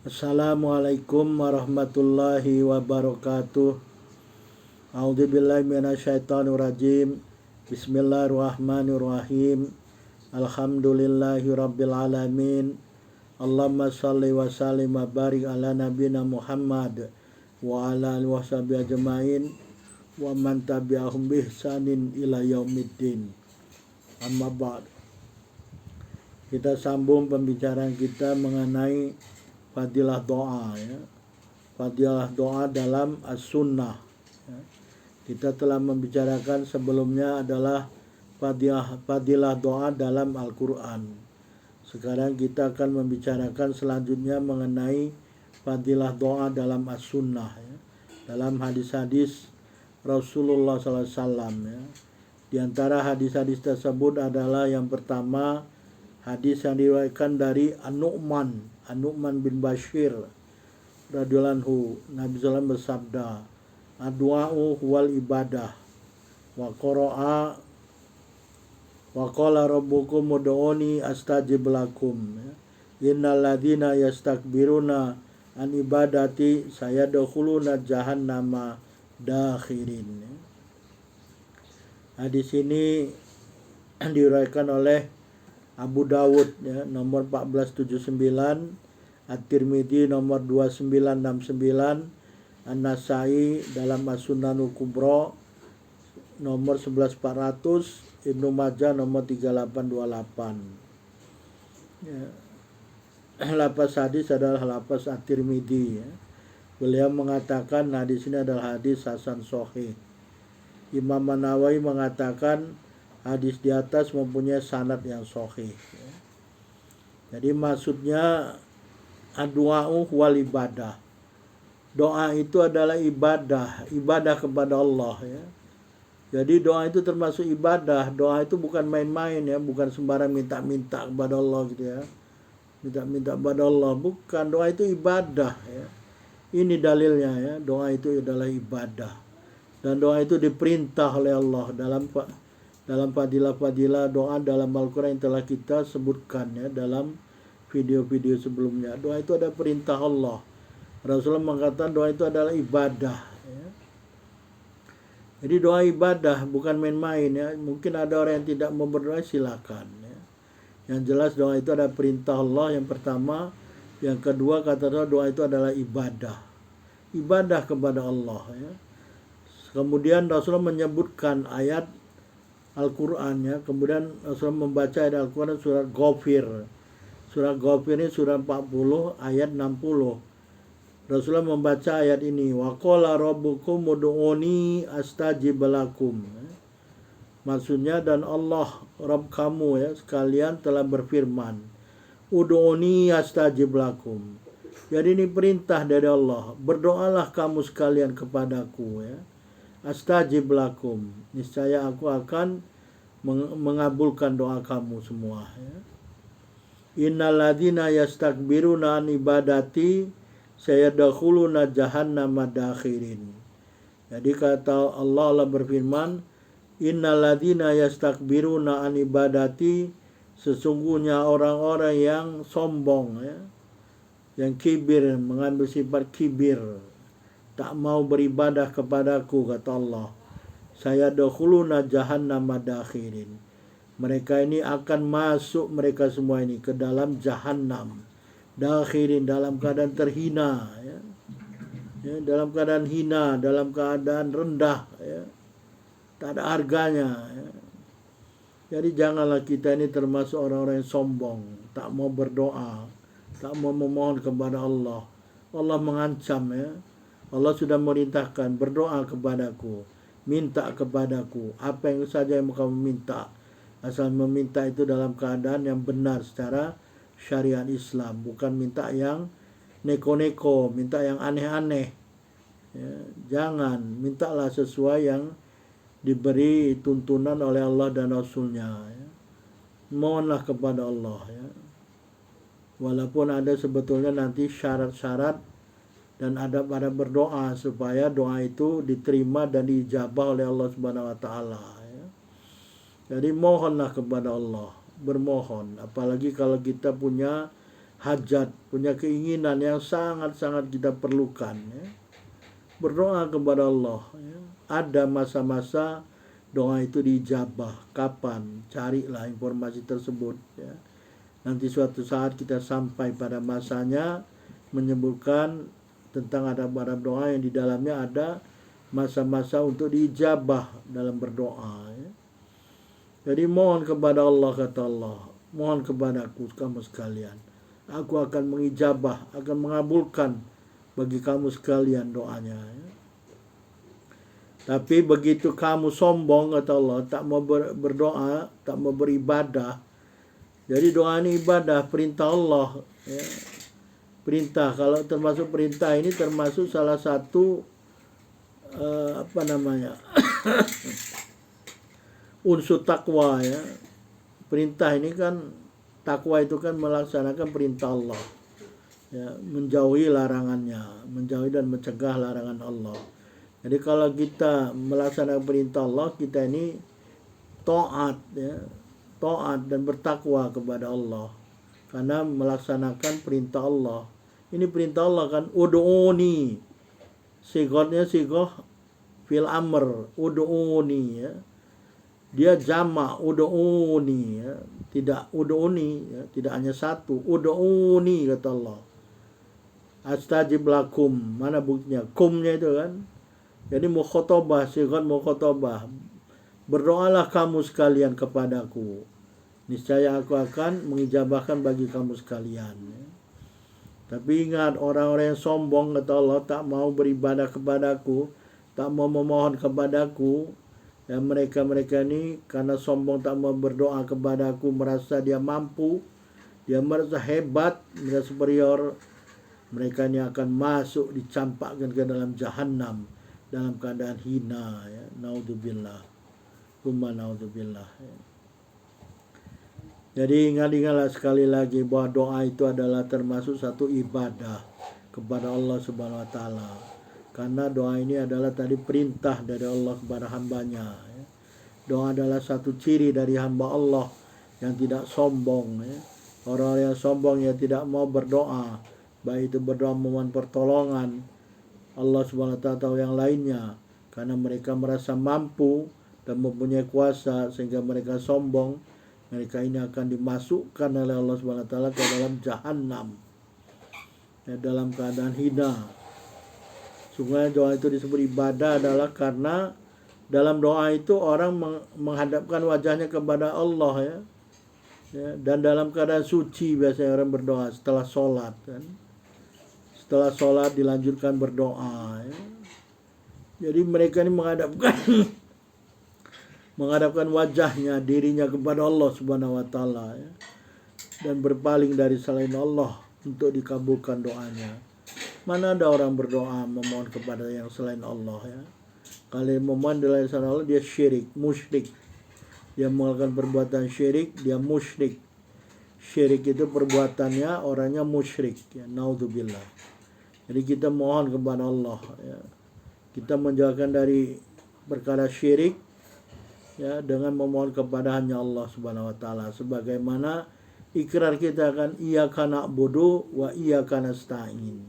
Assalamualaikum warahmatullahi wabarakatuh. A'udzubillahi minasyaitonirrajim. Bismillahirrahmanirrahim. Alhamdulillahi rabbil alamin. Allahumma shalli wa sallim wa barik ala nabiyina Muhammad wa ala alihi washabihi ajmain wa man tabi'ahum bi ihsanin ila yaumiddin. Amma ba'd. Kita sambung pembicaraan kita mengenai fadilah doa, ya. Fadilah doa dalam as-sunnah, ya. Kita telah membicarakan sebelumnya adalah fadilah doa dalam Al-Quran. Sekarang kita akan membicarakan selanjutnya mengenai fadilah doa dalam as-sunnah, ya. Dalam hadis-hadis Rasulullah SAW, ya. Di antara hadis-hadis tersebut adalah yang pertama hadis yang diriwayatkan dari An-Nu'man bin Bashir radhiyallahu anhu. Nabi SAW bersabda, "Ad-du'a'u huwal ibadah wa qara'a wa qala rabbukum ud'uni astajib lakum. Innal ladzina yastakbiruna an ibadati sayadkhuluna jahannama dakhirin." Hadis ini diriwayatkan oleh Abu Dawud, ya, nomor 1479, At-Tirmidzi nomor 2969, An-Nasai dalam As-Sunanul Kubra nomor 11400, Ibnu Majah nomor 3828. Ya. Lafaz hadis adalah lafaz At-Tirmidzi, ya. Beliau mengatakan hadis ini adalah hadis hasan sahih. Imam Nawawi mengatakan hadis di atas mempunyai sanad yang sahih. Jadi maksudnya ad-du'a'u wal ibadah. Doa itu adalah ibadah kepada Allah, ya. Jadi doa itu termasuk ibadah. Doa itu bukan main-main, ya, bukan sembarang minta-minta kepada Allah gitu, ya. Minta-minta kepada Allah, bukan. Doa itu ibadah, ya. Ini dalilnya, ya. Doa itu adalah ibadah. Dan doa itu diperintah oleh Allah dalam fadilah-fadilah doa dalam Al-Quran yang telah kita sebutkan, ya, dalam video-video sebelumnya. Doa itu ada perintah Allah. Rasulullah mengatakan doa itu adalah ibadah, ya. Jadi doa ibadah, bukan main-main, ya. Mungkin ada orang yang tidak mau berdoa, silakan, ya. Yang jelas doa itu ada perintah Allah yang pertama. Yang kedua, kata doa itu adalah ibadah. Ibadah kepada Allah, ya. Kemudian Rasulullah menyebutkan ayat Al-Quran, ya. Kemudian Rasulullah membaca ayat Al-Quran surat Ghafir. Surat Ghafir ini surat 40 ayat 60. Rasulullah membaca ayat ini, wa qala rabbukum ud'uni astajib lakum. Maksudnya, dan Allah Rabb kamu, ya, sekalian telah berfirman, ud'uni astajib lakum. Jadi ini perintah dari Allah, berdoalah kamu sekalian kepadaku, ya. Astajib lakum, niscaya aku akan mengabulkan doa kamu semua, ya. Innal ladzina yastakbiruna an ibadati sayadkhuluna jahannama dakhirin. Jadi kata Allah berfirman, innal ladzina yastakbiruna an ibadati, sesungguhnya orang-orang yang sombong, ya, yang kibir, mengambil sifat kibir, tak mau beribadah kepadaku, kata Allah, saya dakhuluna jahannama dakhirin. Mereka ini akan masuk, mereka semua ini, ke dalam jahannam dakhirin, dalam keadaan terhina, ya. Ya, dalam keadaan hina, dalam keadaan rendah, ya. Tak ada harganya, ya. Jadi janganlah kita ini termasuk orang-orang yang sombong, tak mau berdoa, tak mau memohon kepada Allah. Allah mengancam, ya. Allah sudah merintahkan, berdoa kepadaku, minta kepadaku, apa yang saja yang kamu minta. Asal meminta itu dalam keadaan yang benar secara syariat Islam, bukan minta yang neko-neko, minta yang aneh-aneh, ya. Jangan, mintalah sesuai yang diberi tuntunan oleh Allah dan Rasulnya, ya. Mohonlah kepada Allah, ya. Walaupun ada sebetulnya nanti syarat-syarat dan ada pada berdoa supaya doa itu diterima dan diijabah oleh Allah Subhanahu wa taala, ya. Jadi mohonlah kepada Allah, bermohon, apalagi kalau kita punya hajat, punya keinginan yang sangat-sangat kita perlukan, ya. Berdoa kepada Allah, ya. Ada masa-masa doa itu diijabah. Kapan? Carilah informasi tersebut, ya. Nanti suatu saat kita sampai pada masanya menyebutkan tentang adab-adab doa yang di dalamnya ada masa-masa untuk diijabah dalam berdoa, ya. Jadi mohon kepada Allah, kata Allah, mohon kepadaku kamu sekalian, aku akan mengijabah, akan mengabulkan bagi kamu sekalian doanya, ya. Tapi begitu kamu sombong, kata Allah, tak mau berdoa, tak mau beribadah. Jadi doa ini ibadah, perintah Allah, ya. Perintah, kalau termasuk perintah ini termasuk salah satu unsur takwa, ya. Perintah ini kan, takwa itu kan melaksanakan perintah Allah, ya, menjauhi larangannya, menjauhi dan mencegah larangan Allah. Jadi kalau kita melaksanakan perintah Allah, kita ini taat, ya, taat dan bertakwa kepada Allah karena melaksanakan perintah Allah. Ini perintah Allah kan, ud'uni, sigotnya sigoh fil amr, ud'uni, ya. Dia jamak ud'uni, ya. Tidak ud'uni, ya. Tidak hanya satu, ud'uni, kata Allah. Astajib lakum, mana buktinya? Kumnya itu kan. Jadi mukhotobah, sigot mukhotobah. Berdoalah kamu sekalian kepadaku, niscaya aku akan mengijabahkan bagi kamu sekalian, ya. Tapi ingat, orang-orang yang sombong, kata Allah, tak mau beribadah kepadaku, tak mau memohon kepadaku, ya, mereka ini karena sombong tak mau berdoa kepadaku, merasa dia mampu, dia merasa hebat, merasa superior, mereka ini akan masuk, dicampakkan ke dalam jahanam dalam keadaan hina, ya. Naudzubillah, kumma naudzubillah, ya. Jadi ingat-ingatlah sekali lagi bahwa doa itu adalah termasuk satu ibadah kepada Allah Subhanahu wa taala. Karena doa ini adalah tadi perintah dari Allah kepada hambanya, ya. Doa adalah satu ciri dari hamba Allah yang tidak sombong, ya. Orang yang sombong yang tidak mau berdoa, baik itu berdoa memohon pertolongan Allah Subhanahu wa taala atau yang lainnya, karena mereka merasa mampu dan mempunyai kuasa sehingga mereka sombong, mereka ini akan dimasukkan oleh Allah Subhanahu wa taala ke dalam jahanam, ya, dalam keadaan hina. Sungguhnya doa itu disebut ibadah adalah karena dalam doa itu orang menghadapkan wajahnya kepada Allah, ya. Ya, dan dalam keadaan suci biasanya orang berdoa setelah sholat, kan. Setelah sholat dilanjutkan berdoa, ya. Jadi mereka ini menghadapkan wajahnya, dirinya kepada Allah Subhanahu wa taala, ya, dan berpaling dari selain Allah untuk dikabulkan doanya. Mana ada orang berdoa memohon kepada yang selain Allah, ya. Kalau memohon dari selain Allah, dia syirik, musyrik. Dia melakukan perbuatan syirik, dia musyrik. Syirik itu perbuatannya, orangnya musyrik, ya. Naudzubillah. Jadi kita mohon kepada Allah, ya. Kita menjauhkan dari perkara syirik, ya, dengan memohon kepada hanya Allah Subhanahu wa taala, sebagaimana ikrar kita kan, iyyaka na'budu wa iyyaka nasta'in.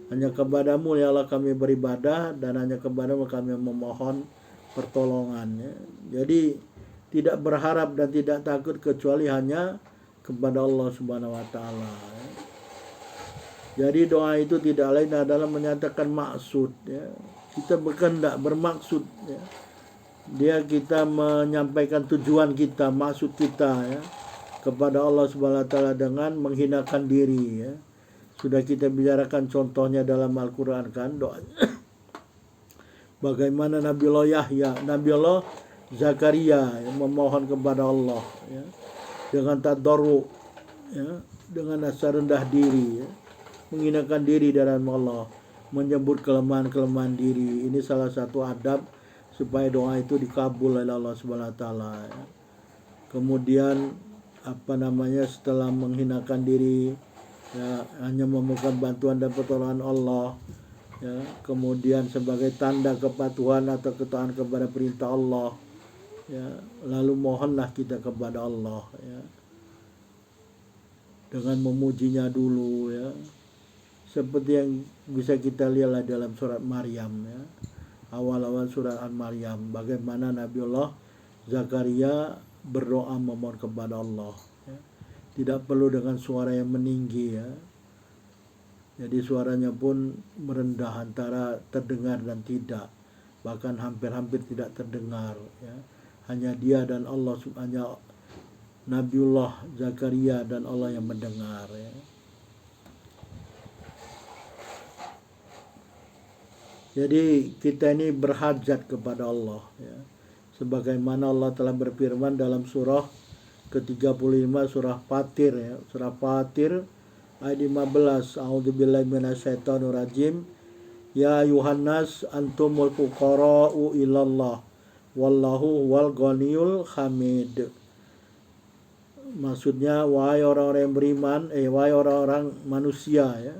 Hanya kepadamu ya Allah kami beribadah, dan hanya kepadamu kami memohon pertolongan, ya. Jadi tidak berharap dan tidak takut kecuali hanya kepada Allah Subhanahu wa taala, ya. Jadi doa itu tidak lain adalah menyatakan maksud, ya. Kita berkehendak, bermaksud, ya. Dia kita menyampaikan tujuan kita, maksud kita, ya, kepada Allah Subhanahu wa taala dengan menghinakan diri, ya. Sudah kita bicarakan contohnya dalam Al-Qur'an kan, doa. Bagaimana Nabiullah Yahya, Nabiullah Zakaria, ya, memohon kepada Allah, ya, dengan tadarru, ya, dengan rasa rendah diri, ya, menghinakan diri dari Allah, menyebut kelemahan-kelemahan diri. Ini salah satu adab supaya doa itu dikabul oleh Allah Subhanahu wa taala, ya. Kemudian setelah menghinakan diri, ya, hanya memohon bantuan dan pertolongan Allah, ya, kemudian sebagai tanda kepatuhan atau ketaatan kepada perintah Allah, ya, lalu mohonlah kita kepada Allah, ya. dengan memujinya dulu ya. Seperti yang bisa kita lihat dalam surat Maryam ya. Awal-awal surat Al-Maryam, bagaimana Nabiullah Zakaria berdoa memohon kepada Allah ya. Tidak perlu dengan suara yang meninggi ya. Jadi suaranya pun merendah antara terdengar dan tidak. Bahkan hampir-hampir tidak terdengar ya. Hanya dia dan Allah, hanya Nabiullah Zakaria dan Allah yang mendengar ya. Jadi kita ini berhajat kepada Allah ya. Sebagaimana Allah telah berfirman dalam surah ke-35 surah Fatir ya. Surah Fatir ayat 15. A'udzubillahi minasyaitonirrajim. Ya Yuhannas antumul fuqara'u ilallah wallahu wal ghaniyul hamid. Maksudnya wahai orang-orang yang beriman, wahai orang-orang manusia ya.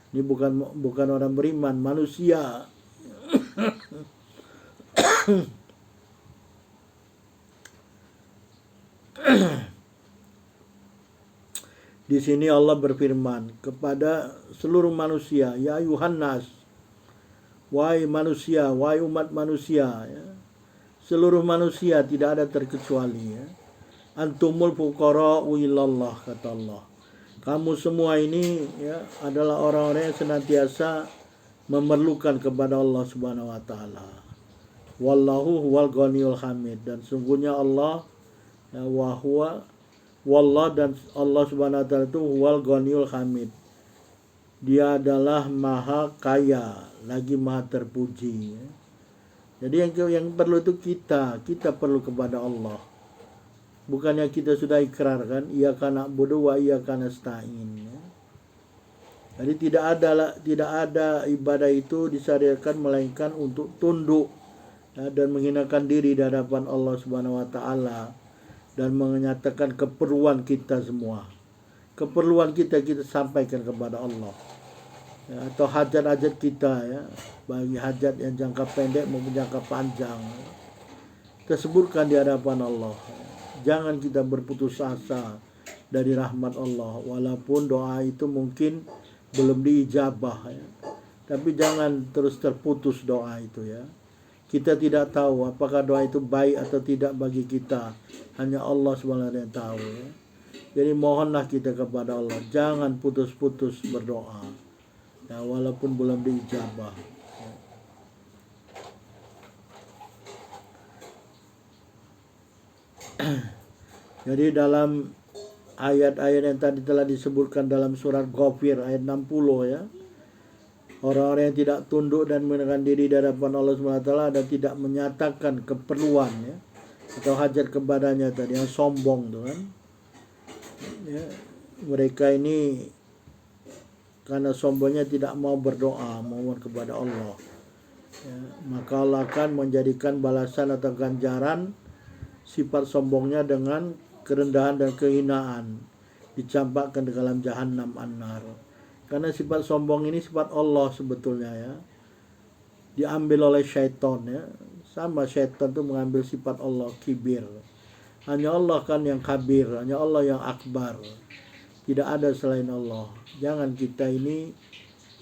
Ini bukan orang beriman, manusia. Di sini Allah berfirman kepada seluruh manusia, ya Yuhannas, wahai manusia, wahai umat manusia ya. Seluruh manusia tidak ada terkecuali ya. Antumul fuqara'u ilallah, kata Allah. Kamu semua ini ya adalah orang-orang yang senantiasa memerlukan kepada Allah Subhanahu wa taala. Wallahu huwal ghaniyul hamid, dan sungguhnya Allah ya, wallah dan Allah Subhanahu wa taala itu huwal ghaniyul hamid. Dia adalah maha kaya lagi maha terpuji ya. Jadi yang perlu itu kita perlu kepada Allah. Bukannya kita sudah ikrar kan, iyyaka na'budu wa iyyaka nasta'in ya. Jadi tidak ada ibadah itu disyariatkan melainkan untuk tunduk ya, dan menghinakan diri di hadapan Allah Subhanahu wa taala dan menyatakan keperluan kita semua. Keperluan kita sampaikan kepada Allah. Ya, atau hajat-hajat kita ya, bagi hajat yang jangka pendek maupun jangka panjang. Kita sebutkan di hadapan Allah. Jangan kita berputus asa dari rahmat Allah, walaupun doa itu mungkin belum diijabah ya. Tapi jangan terus terputus doa itu ya. Kita tidak tahu apakah doa itu baik atau tidak bagi kita. Hanya Allah SWT yang tahu ya. Jadi mohonlah kita kepada Allah, jangan putus-putus berdoa ya, walaupun belum diijabah ya. Jadi dalam ayat-ayat yang tadi telah disebutkan dalam surat Ghafir ayat 60 ya. Orang-orang yang tidak tunduk dan menghinakan diri di hadapan Allah SWT dan tidak menyatakan keperluan ya, atau hajat kepadanya tadi, yang sombong tuh kan. Ya, mereka ini karena sombongnya tidak mau berdoa, mohon kepada Allah. Ya, maka Allah akan menjadikan balasan atau ganjaran sifat sombongnya dengan kerendahan dan kehinaan, dicampakkan ke dalam jahanam an-nar. Karena sifat sombong ini sifat Allah sebetulnya ya, diambil oleh syaitan ya. Sama syaitan itu mengambil sifat Allah, kibir. Hanya Allah kan yang kabir, hanya Allah yang akbar. Tidak ada selain Allah. Jangan kita ini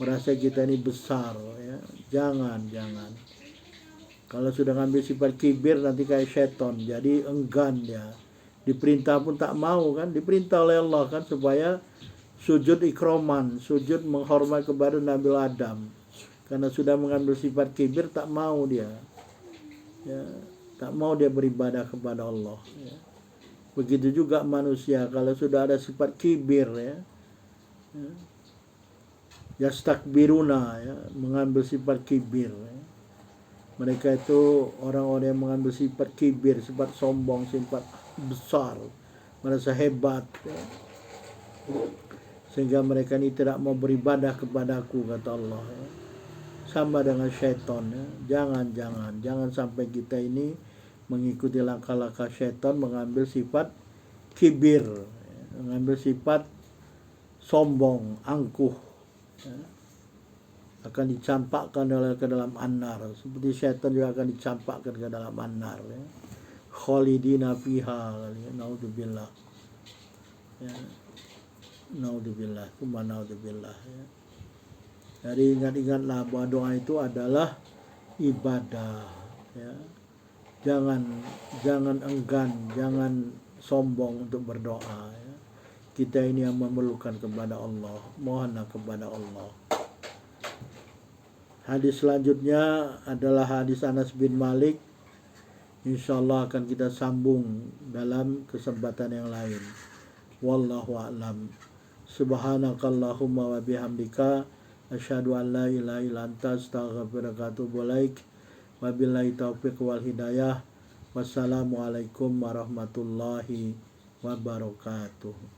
merasa kita ini besar ya. Jangan. Kalau sudah ngambil sifat kibir nanti kayak syaitan, jadi enggan dia. Diperintah pun tak mau kan, diperintah oleh Allah kan supaya sujud ikroman, sujud menghormat kepada Nabi Adam. Karena sudah mengambil sifat kibir, tak mau dia. Ya, tak mau dia beribadah kepada Allah. Ya. Begitu juga manusia, kalau sudah ada sifat kibir ya, yastakbiruna ya, mengambil sifat kibir ya. Mereka itu orang-orang yang mengambil sifat kibir, sifat sombong, sifat besar, merasa hebat ya. Sehingga mereka ini tidak mau beribadah kepadaku, kata Allah ya. Sama dengan syaitan ya. Jangan sampai kita ini mengikuti langkah-langkah syaitan, mengambil sifat kibir ya, mengambil sifat sombong, angkuh ya. Akan dicampakkan ke dalam an-nar, seperti syaitan juga akan dicampakkan ke dalam an-nar ya. Khalidina fiha, naudzubillah ya. Naudzubillah, naudzubillah ya. Jadi ingat-ingatlah bahwa doa itu adalah ibadah ya. Jangan enggan, jangan sombong untuk berdoa ya. Kita ini yang memerlukan kepada Allah, mohonlah kepada Allah. Hadis selanjutnya adalah hadis Anas bin Malik. Insyaallah akan kita sambung dalam kesempatan yang lain. Wallahu a'lam. Subhanakallahumma wa bihamdika asyhadu an la ilaha illa anta astaghfiruka wa atubu ilaik. Wabillahi taufiq wal hidayah. Wassalamualaikum warahmatullahi wabarakatuh.